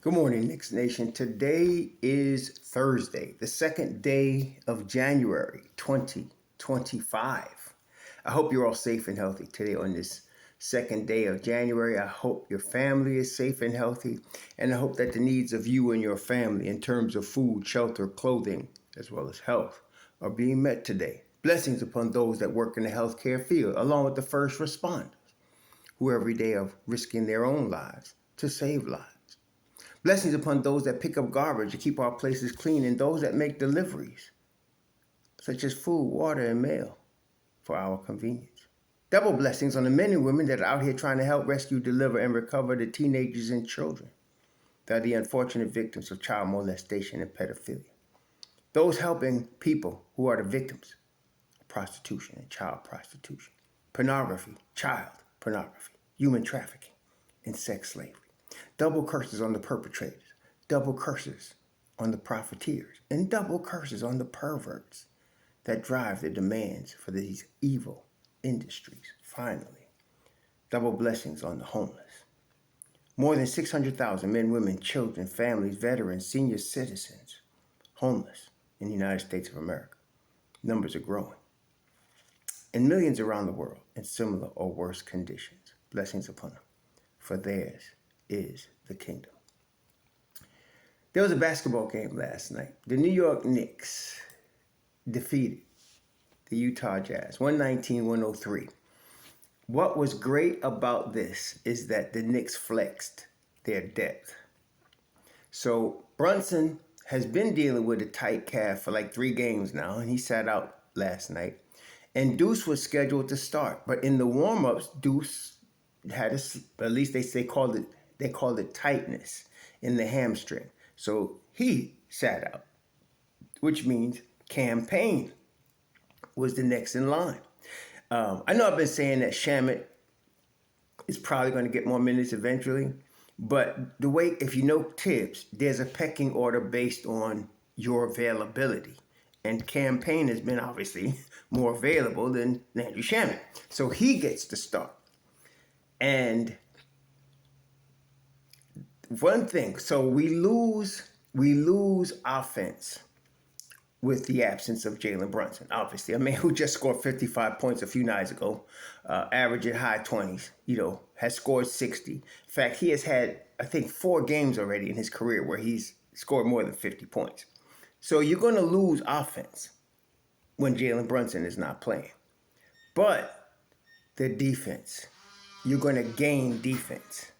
Good morning, Knicks Nation. Today is Thursday, the second day of January 2025. I hope you're all safe and healthy today on this second day of January. I hope your family is safe and healthy, and I hope that the needs of you and your family in terms of food, shelter, clothing, as well as health are being met today. Blessings upon those that work in the healthcare field, along with the first responders, who every day are risking their own lives to save lives. Blessings upon those that pick up garbage to keep our places clean and those that make deliveries, such as food, water, and mail for our convenience. Double blessings on the men and women that are out here trying to help rescue, deliver, and recover the teenagers and children that are the unfortunate victims of child molestation and pedophilia. Those helping people who are the victims of prostitution and child prostitution, pornography, child pornography, human trafficking, and sex slavery. Double curses on the perpetrators, double curses on the profiteers, and double curses on the perverts that drive the demands for these evil industries. Finally, double blessings on the homeless. More than 600,000 men, women, children, families, veterans, senior citizens, homeless in the United States of America. Numbers are growing. And millions around the world in similar or worse conditions. Blessings upon them, for theirs is the kingdom. There was a basketball game last night. The New York Knicks defeated the Utah Jazz 119-103. What was great about this is that the Knicks flexed their depth. So Brunson has been dealing with a tight calf for like 3 games now, and he sat out last night. And Deuce was scheduled to start, but in the warm-ups, Deuce had at least they called it tightness in the hamstring. So he sat out, which means Payne was the next in line. I know I've been saying that G.A.M.E is probably going to get more minutes eventually, but the way, if you know Thibs, there's a pecking order based on your availability. And Payne has been obviously more available than G.A.M.E. So he gets to start. And one thing, so we lose offense with the absence of Jalen Brunson, obviously. A man who just scored 55 points a few nights ago, averaging high 20s, has scored 60. In fact, he has had, I think, 4 games already in his career where he's scored more than 50 points. So you're going to lose offense when Jalen Brunson is not playing. But the defense, you're going to gain defense.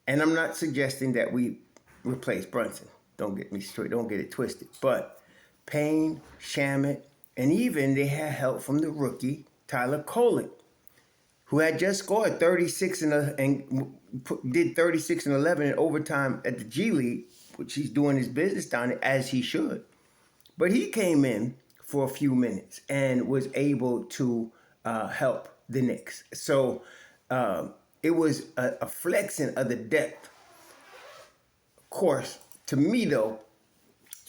And I'm not suggesting that we replace Brunson. Don't get me straight. Don't get it twisted. But Payne, G.A.M.E, and even they had help from the rookie, Tyler Colin, who had just scored 36 and did 36 and 11 in overtime at the G League, which he's doing his business down there, as he should. But he came in for a few minutes and was able to help the Knicks. So it was a flexing of the depth. Of course, to me, though,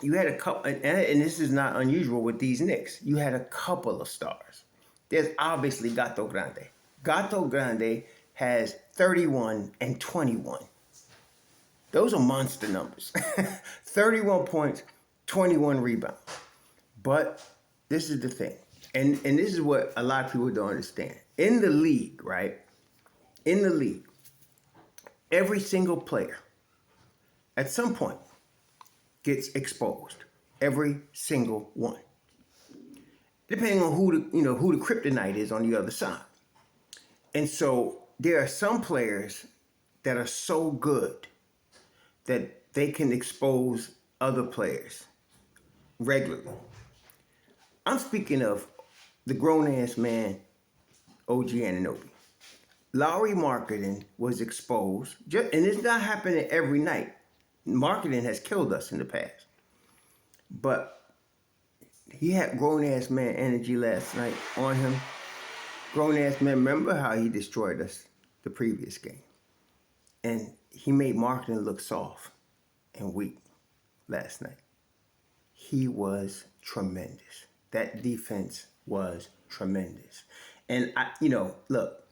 you had a couple, and this is not unusual with these Knicks, you had a couple of stars. There's obviously Gato Grande. Gato Grande has 31 and 21. Those are monster numbers. 31 points, 21 rebounds. But this is the thing, and this is what a lot of people don't understand. In the league, right? In the league, every single player at some point gets exposed. Every single one. Depending on who the kryptonite is on the other side. And so there are some players that are so good that they can expose other players regularly. I'm speaking of the grown-ass man, OG Anunoby. Lowry Markkanen was exposed, and it's not happening every night. Markkanen has killed us in the past. But he had grown-ass man energy last night on him. Grown-ass man, remember how he destroyed us the previous game. And he made Markkanen look soft and weak last night. He was tremendous. That defense was tremendous. And, look,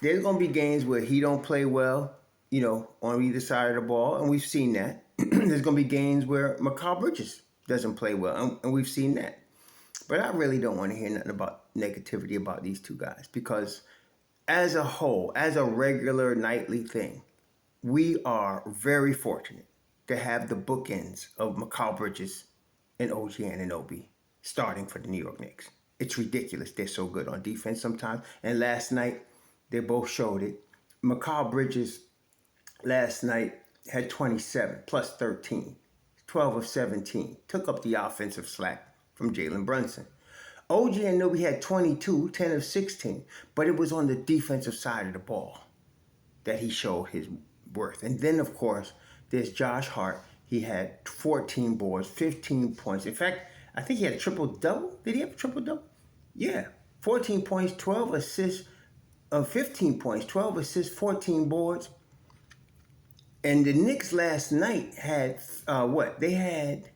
there's going to be games where he don't play well on either side of the ball, and we've seen that. There's going to be games where Mikal Bridges doesn't play well, and we've seen that. But I really don't want to hear nothing about negativity about these two guys because as a whole, as a regular nightly thing, we are very fortunate to have the bookends of Mikal Bridges and OG Anunoby starting for the New York Knicks. It's ridiculous. They're so good on defense sometimes. And last night, they both showed it. Mikal Bridges last night had 27 plus 13, 12 of 17. Took up the offensive slack from Jalen Brunson. OG Anunoby had 22, 10 of 16, but it was on the defensive side of the ball that he showed his worth. And then, of course, there's Josh Hart. He had 14 boards, 15 points. In fact, I think he had a triple-double. Did he have a triple-double? Yeah. 14 points, 12 assists, 15 points, 12 assists, 14 boards. And the Knicks last night had, They had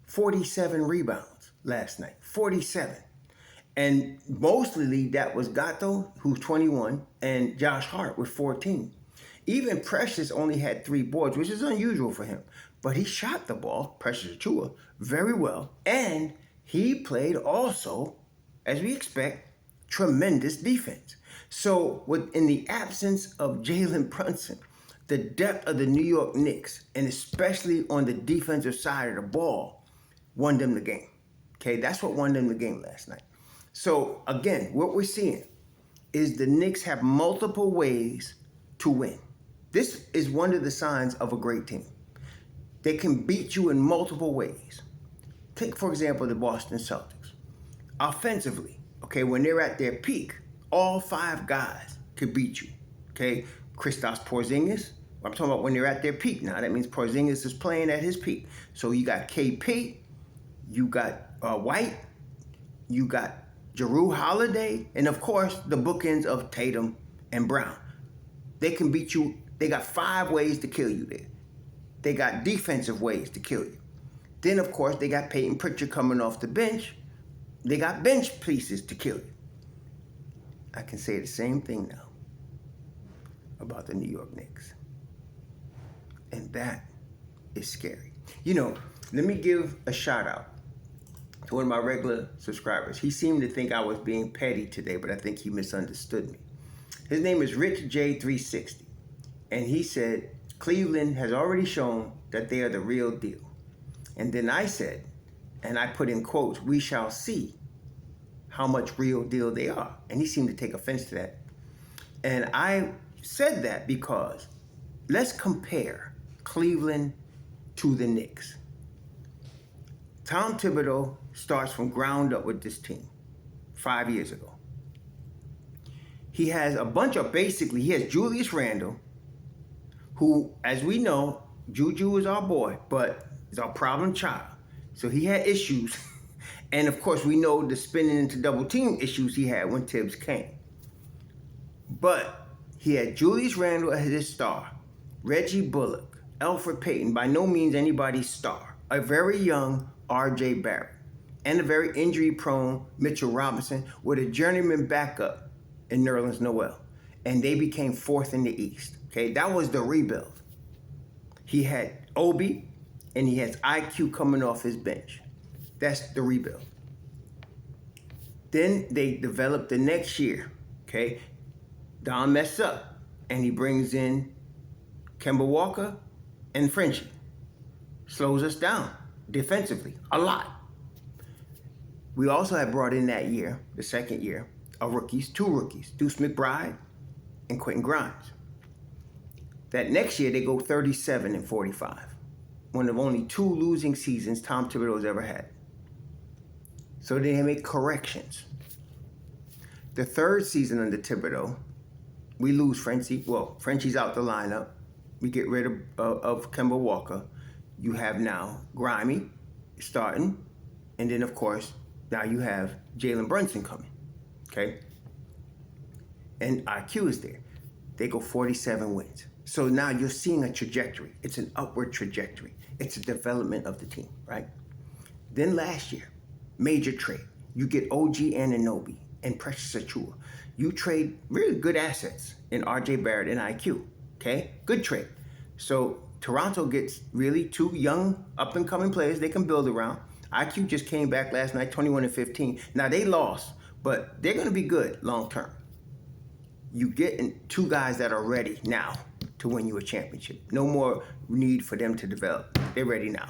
47 rebounds last night. 47. And mostly that was Gato, who's 21, and Josh Hart with 14. Even Precious only had 3 boards, which is unusual for him. But he shot the ball, Precious Achiuwa, very well. And he played also, as we expect, tremendous defense. So in the absence of Jalen Brunson, the depth of the New York Knicks, and especially on the defensive side of the ball, won them the game. Okay, that's what won them the game last night. So again, what we're seeing is the Knicks have multiple ways to win. This is one of the signs of a great team. They can beat you in multiple ways. Take, for example, the Boston Celtics. Offensively, okay, when they're at their peak, all 5 guys could beat you. Okay, Kristaps Porzingis. I'm talking about when they're at their peak now. That means Porzingis is playing at his peak. So you got KP, you got White, you got Jrue Holiday, and of course the bookends of Tatum and Brown. They can beat you. They got 5 ways to kill you there. They got defensive ways to kill you. Then of course they got Payton Pritchard coming off the bench. They got bench pieces to kill you. I can say the same thing now about the New York Knicks. And that is scary. Let me give a shout out to one of my regular subscribers. He seemed to think I was being petty today, but I think he misunderstood me. His name is Rich J360. And he said, Cleveland has already shown that they are the real deal. And then I said, and I put in quotes, we shall see how much real deal they are. And he seemed to take offense to that. And I said that because let's compare Cleveland to the Knicks. Tom Thibodeau starts from ground up with this team 5 years ago. He has he has Julius Randle, who, as we know, Juju is our boy, but is our problem child. So he had issues. And of course, we know the spinning into double team issues he had when Thibs came. But he had Julius Randle as his star, Reggie Bullock, Elfrid Payton, by no means anybody's star, a very young R.J. Barrett, and a very injury-prone Mitchell Robinson with a journeyman backup in Nerlens Noel. And they became 4th in the East. Okay, that was the rebuild. He had Obi, and he has IQ coming off his bench. That's the rebuild. Then they developed the next year. Okay, Don messed up, and he brings in Kemba Walker and Frenchie. Slows us down defensively a lot. We also had brought in that year, the second year, two rookies, Deuce McBride and Quentin Grimes. That next year, they go 37-45. One of only 2 losing seasons Tom Thibodeau's ever had. So they make corrections. The 3rd season under Thibodeau, we lose Frenchie. Well, Frenchie's out the lineup. We get rid of Kemba Walker. You have now Grimy starting. And then, of course, now you have Jalen Brunson coming. Okay? And IQ is there. They go 47 wins. So now you're seeing a trajectory. It's an upward trajectory. It's a development of the team, right? Then last year, major trade. You get OG Anunoby and Precious Achiuwa. You trade really good assets in RJ Barrett and IQ. Okay, good trade. So Toronto gets really two young up and coming players they can build around. IQ just came back last night, 21 and 15. Now they lost, but they're going to be good long term. You get two guys that are ready now to win you a championship. No more need for them to develop. They're ready now.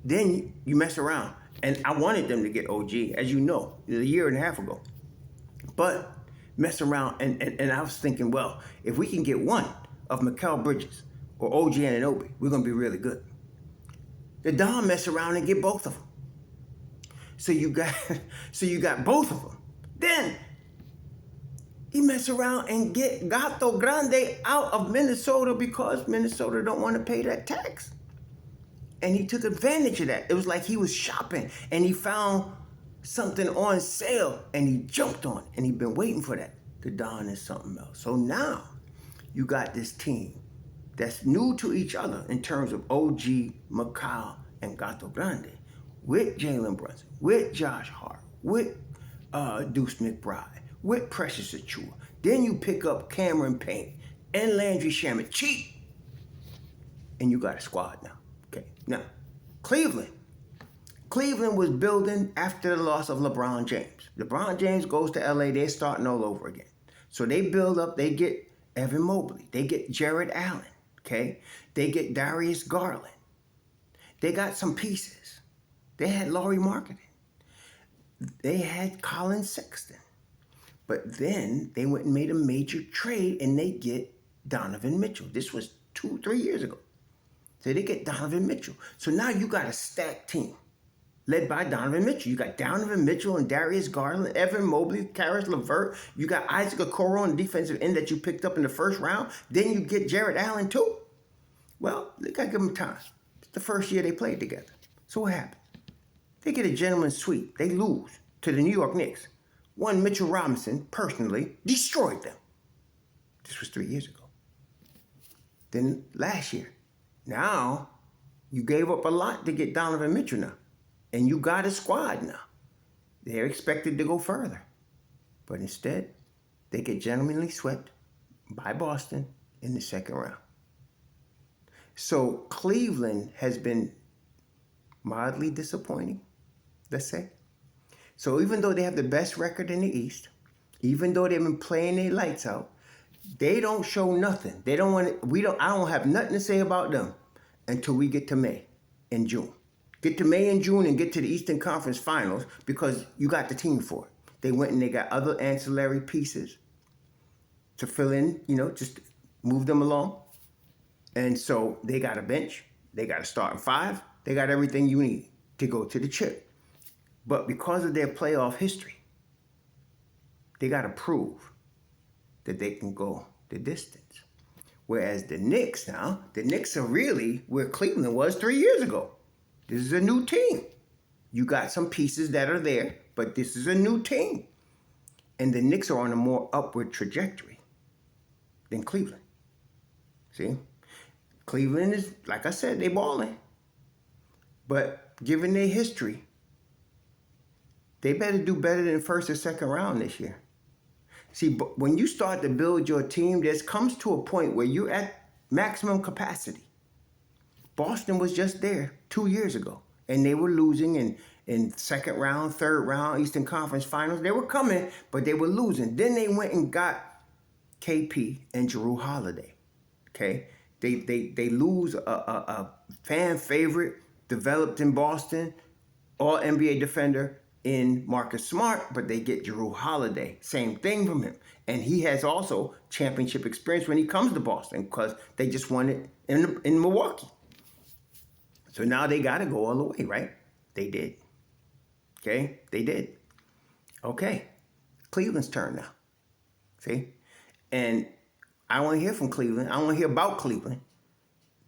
Then you mess around. And I wanted them to get OG, as you know, a year and a half ago. But mess around, and I was thinking, well, if we can get one of Mikal Bridges or OG Anunoby, we're going to be really good. The Don mess around and get both of them. So you got both of them. Then he mess around and get Gato Grande out of Minnesota because Minnesota don't want to pay that tax. And he took advantage of that. It was like he was shopping and he found something on sale and he jumped on it. And he'd been waiting for that. The Don is something else. So now you got this team that's new to each other in terms of OG, Mikal, and Gato Grande with Jalen Brunson, with Josh Hart, with Deuce McBride, with Precious Achua. Then you pick up Cameron Payne and Landry Shamet cheap. And you got a squad now. Okay. Now, Cleveland was building after the loss of LeBron James. LeBron James goes to LA, they're starting all over again. So they build up, they get Evan Mobley, they get Jared Allen, okay? They get Darius Garland. They got some pieces. They had Lauri Markkanen. They had Colin Sexton. But then they went and made a major trade and they get Donovan Mitchell. This was 2-3 years ago. So they get Donovan Mitchell. So now you got a stacked team led by Donovan Mitchell. You got Donovan Mitchell and Darius Garland, Evan Mobley, Karis LeVert. You got Isaac Okoro on the defensive end that you picked up in the first round. Then you get Jared Allen too. Well, they got to give them time. It's the first year they played together. So what happened? They get a gentleman's sweep. They lose to the New York Knicks. One Mitchell Robinson personally destroyed them. This was 3 years ago. Then last year. Now, you gave up a lot to get Donovan Mitchell now. And you got a squad now. They're expected to go further. But instead, they get gentlemanly swept by Boston in the second round. So Cleveland has been mildly disappointing, let's say. So even though they have the best record in the East, even though they've been playing their lights out, they don't show nothing. They don't want to, I don't have nothing to say about them until we get to May and June. Get to May and June and get to the Eastern Conference Finals because you got the team for it. They went and they got other ancillary pieces to fill in, just move them along. And so they got a bench. They got a starting five. They got everything you need to go to the chip. But because of their playoff history, they got to prove that they can go the distance. Whereas the Knicks are really where Cleveland was 3 years ago. This is a new team. You got some pieces that are there, but this is a new team. And the Knicks are on a more upward trajectory than Cleveland. See? Cleveland is, like I said, they balling. But given their history, they better do better than first or second round this year. See, but when you start to build your team, there comes to a point where you're at maximum capacity. Boston was just there 2 years ago, and they were losing in second round, third round, Eastern Conference Finals. They were coming, but they were losing. Then they went and got KP and Jrue Holiday. Okay, they lose a fan favorite, developed in Boston, all NBA defender in Marcus Smart, but they get Jrue Holiday. Same thing from him. And he has also championship experience when he comes to Boston because they just won it in Milwaukee. So now they got to go all the way, right? They did. Okay? They did. Okay. Cleveland's turn now. See? And I want to hear from Cleveland. I want to hear about Cleveland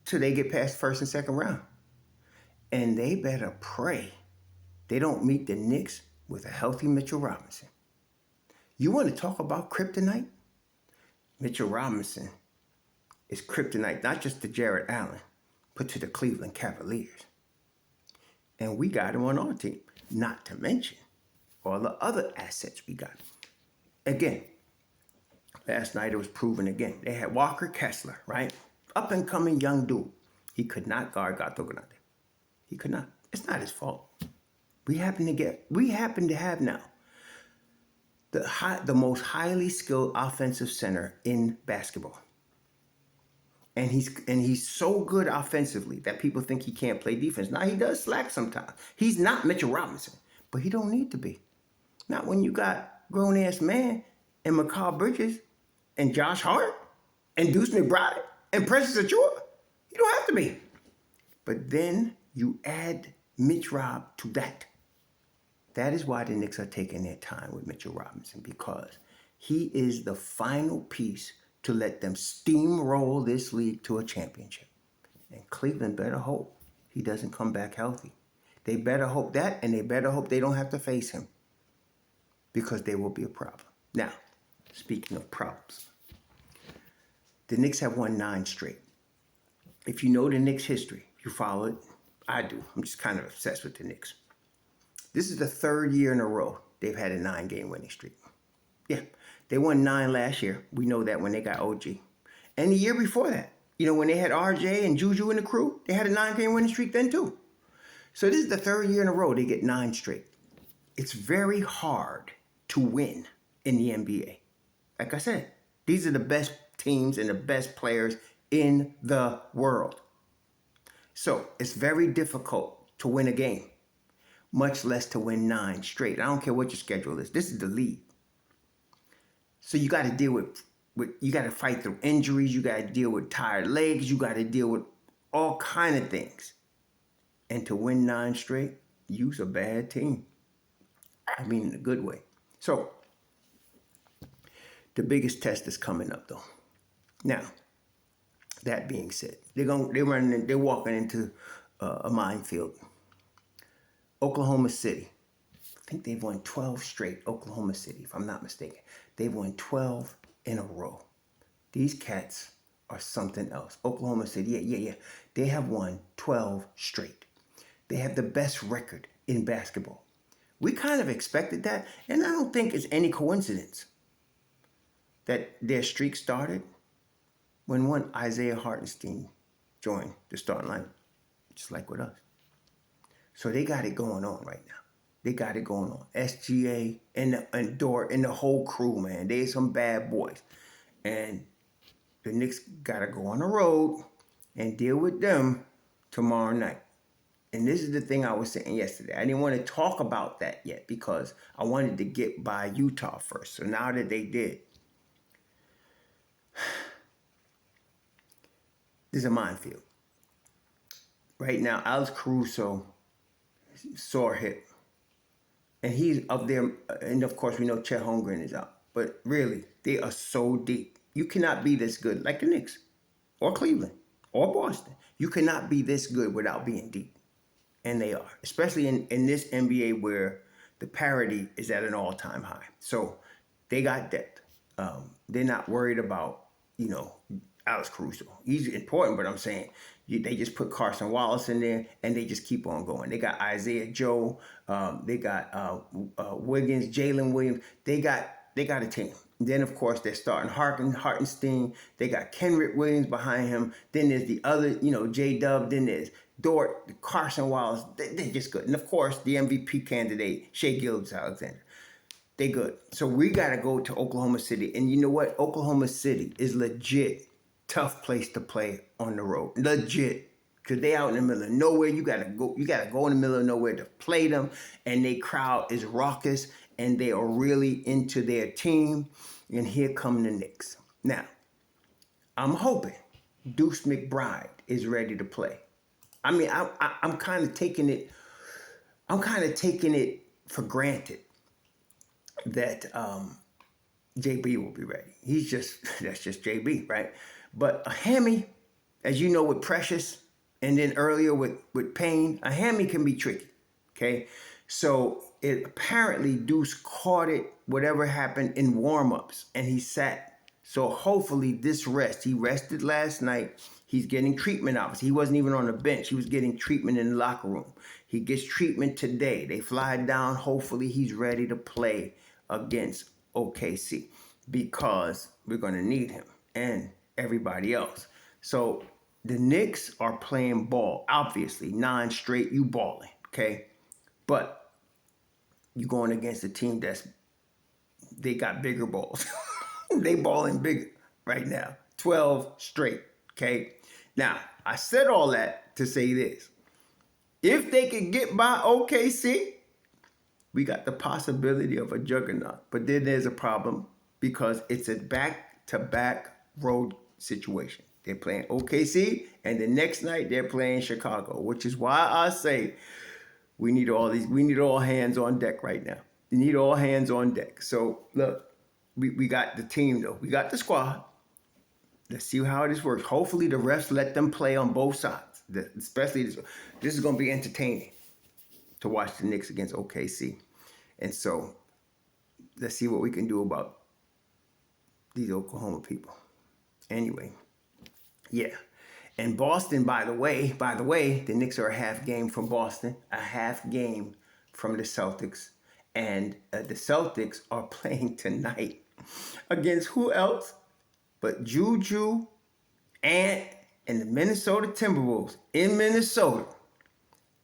till they get past first and second round. And they better pray they don't meet the Knicks with a healthy Mitchell Robinson. You want to talk about kryptonite? Mitchell Robinson is kryptonite, not just to Jared Allen, but to the Cleveland Cavaliers. And we got him on our team, not to mention all the other assets we got. Again, Last night it was proven again. They had Walker Kessler, right? Up and coming young dude. He could not guard Gato Grande. He could not. It's not his fault. We happen to have now the most highly skilled offensive center in basketball. And he's so good offensively that people think he can't play defense. Now he does slack sometimes. He's not Mitchell Robinson, but he don't need to be. Not when you got grown ass man and Mikal Bridges and Josh Hart and Deuce McBride and Precious Achua. You don't have to be. But then you add Mitch Rob to that. That is why the Knicks are taking their time with Mitchell Robinson, because he is the final piece to let them steamroll this league to a championship. And Cleveland better hope he doesn't come back healthy. They better hope that, and they better hope they don't have to face him, because they will be a problem. Now, speaking of problems, the Knicks have won 9 straight. If you know the Knicks history, you follow it. I do. I'm just kind of obsessed with the Knicks. This is the 3rd year in a row they've had a 9-game winning streak. Yeah, they won 9 last year. We know that when they got OG. And the year before that, when they had RJ and Juju in the crew, they had a 9-game winning streak then too. So this is the 3rd year in a row they get 9 straight. It's very hard to win in the NBA. Like I said, these are the best teams and the best players in the world. So it's very difficult to win a game, much less to win 9 straight. I don't care what your schedule is. This is the league. So you got to deal with you got to fight through injuries. You got to deal with tired legs. You got to deal with all kind of things. And to win 9 straight, you's a bad team. I mean, in a good way. So the biggest test is coming up, though. Now, that being said, they're walking into a minefield. Oklahoma City. I think they've won 12 straight. Oklahoma City, if I'm not mistaken. They've won 12 in a row. These cats are something else. Oklahoma City, yeah. They have won 12 straight. They have the best record in basketball. We kind of expected that, and I don't think it's any coincidence that their streak started when one Isaiah Hartenstein joined the starting lineup, just like with us. So they got it going on right now. They got it going on. SGA and Dort and the whole crew, man. They're some bad boys. And the Knicks got to go on the road and deal with them tomorrow night. And this is the thing I was saying yesterday. I didn't want to talk about that yet because I wanted to get by Utah first. So now that they did, there's a minefield. Right now, Alex Caruso, sore hip. And he's up there, and of course we know Chet Holmgren is out. But really, they are so deep. You cannot be this good, like the Knicks, or Cleveland, or Boston. You cannot be this good without being deep. And they are, especially in this NBA where the parity is at an all-time high. So they got depth. They're not worried about, Alex Caruso. He's important, but I'm saying they just put Carson Wallace in there, and they just keep on going. They got Isaiah Joe. They got Wiggins, Jalen Williams. They got a team. Then, of course, they're starting Hartenstein. They got Kenrich Williams behind him. Then there's the other, J-Dub. Then there's Dort, Carson Wallace. They're just good. And, of course, the MVP candidate, Shai Gilgeous-Alexander. They good. So we got to go to Oklahoma City. And you know what? Oklahoma City is legit tough place to play on the road. Legit. Because they out in the middle of nowhere. You got to go in the middle of nowhere to play them. And their crowd is raucous. And they are really into their team. And here come the Knicks. Now, I'm hoping Deuce McBride is ready to play. I mean, I'm kind of taking it for granted that JB will be ready. That's just JB, right? But a hammy, as you know, with Precious, and then earlier with Payne, a hammy can be tricky, okay? So apparently Deuce caught it, whatever happened, in warm-ups, and he sat. So hopefully this rest, he rested last night. He's getting treatment, obviously. He wasn't even on the bench. He was getting treatment in the locker room. He gets treatment today. They fly down. Hopefully he's ready to play against OKC, because we're going to need him and everybody else. So the Knicks are playing ball. Obviously, 9 straight, you balling, okay? But you're going against a team they got bigger balls. They balling bigger right now. 12 straight, okay? Now, I said all that to say this. If they can get by OKC, we got the possibility of a juggernaut. But then there's a problem because it's a back-to-back road situation. They're playing OKC, and the next night they're playing Chicago, which is why I say we need all hands on deck right now. We need all hands on deck. So look, we got the team though. We got the squad. Let's see how this works. Hopefully the refs let them play on both sides. Especially this is going to be entertaining to watch the Knicks against OKC. And so let's see what we can do about these Oklahoma people. Anyway, yeah. And Boston, by the way, the Knicks are a half game from Boston, a half game from the Celtics. And the Celtics are playing tonight against who else but Juju, Ant, and the Minnesota Timberwolves in Minnesota.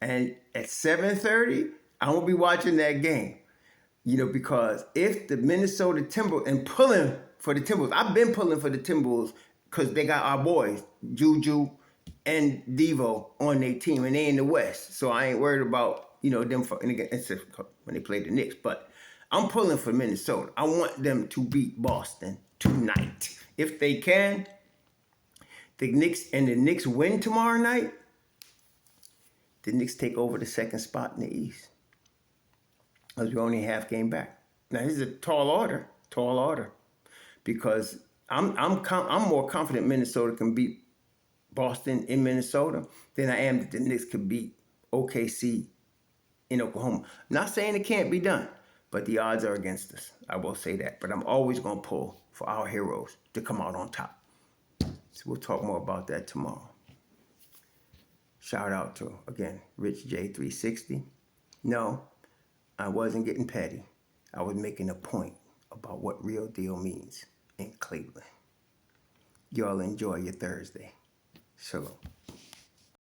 And at 7:30, I won't be watching that game. Because if the Minnesota Timberwolves, and pulling for the Timberwolves, I've been pulling for the Timberwolves because they got our boys, Juju and Devo, on their team, and they in the West. So I ain't worried about, them when they play the Knicks. But I'm pulling for Minnesota. I want them to beat Boston tonight. If they can, the Knicks win tomorrow night, the Knicks take over the second spot in the East. Because we're only half game back. Now this is a tall order, because I'm more confident Minnesota can beat Boston in Minnesota than I am that the Knicks could beat OKC in Oklahoma. I'm not saying it can't be done, but the odds are against us. I will say that. But I'm always going to pull for our heroes to come out on top. So we'll talk more about that tomorrow. Shout out to, again, Rich J360. No, I wasn't getting petty. I was making a point about what real deal means in Cleveland. Y'all enjoy your Thursday. Shalom.